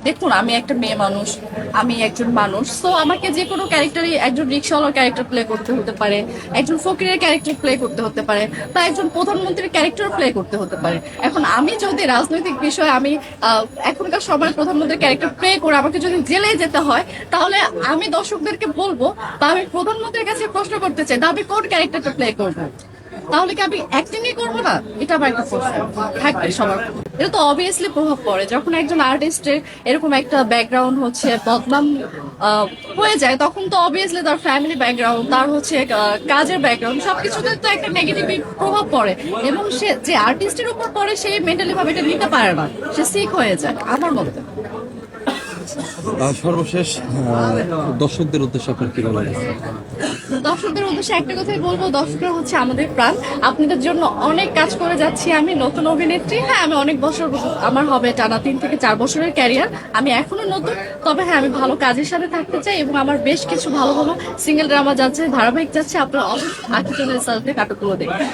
দেখুন আমি একটা মেয়ে মানুষ, আমি একজন মানুষ, তো আমাকে যে কোনো ক্যারেক্টারই, একজন রিক্সাওয়ালার ক্যারেক্টার প্লে করতে হতে পারে, একজন ফকিরের ক্যারেক্টার প্লে করতে হতে পারে, বা একজন প্রধানমন্ত্রীর ক্যারেক্টার প্লে করতে হতে পারে। এখন আমি যদি রাজনৈতিক বিষয়ে আমি এখনকার সময় প্রধানমন্ত্রীর ক্যারেক্টার প্লে করে আমাকে যদি জেলে যেতে হয়, তাহলে আমি দর্শকদেরকে বলবো বা আমি প্রধানমন্ত্রীর কাছে প্রশ্ন করতে চাই, তা আমি কোন ক্যারেক্টারটা প্লে করবো? তাহলে কি আমি অ্যাক্টিংই করবো না? এটা আমার একটা প্রশ্ন থাকবে সবার। এটা তো অবভিয়াসলি প্রভাব পড়ে যখন একজন আর্টিস্টের এরকম একটা ব্যাকগ্রাউন্ড হচ্ছে বদনাম হয়ে যায়, তখন তো অবভিয়াসলি তার ফ্যামিলি ব্যাকগ্রাউন্ড, তার হচ্ছে কাজের ব্যাকগ্রাউন্ড, সবকিছুতে তো একটা নেগেটিভ প্রভাব পড়ে। এবং সে যে আর্টিস্টের উপর পড়ে, সে মেন্টালি ভাবে এটা নিতে পারে না, সে সিক হয়ে যায় আমার মতে। সর্বশেষ দর্শকদের উদ্দেশ্যে আপনার কি বলা যায়? দর্শকদের উদ্দেশ্যে একটা কথাই বলবো, দর্শকরা হচ্ছে আমাদের প্রাণ। আপনাদের জন্য অনেক কাজ করে যাচ্ছি আমি, নতুন অভিনেত্রী। হ্যাঁ, আমি অনেক বছর, আমার হবে টানা 3 থেকে 4 বছরের ক্যারিয়ার। আমি এখনো নতুন, তবে হ্যাঁ আমি ভালো কাজের সাথে থাকতে চাই এবং আমার বেশ কিছু ভালো ভালো সিঙ্গেল ড্রামা যাচ্ছে, ধারাবাহিক যাচ্ছে। আপনারা অবশ্যই আকিজনের সাথে নাটকগুলো দেখবেন।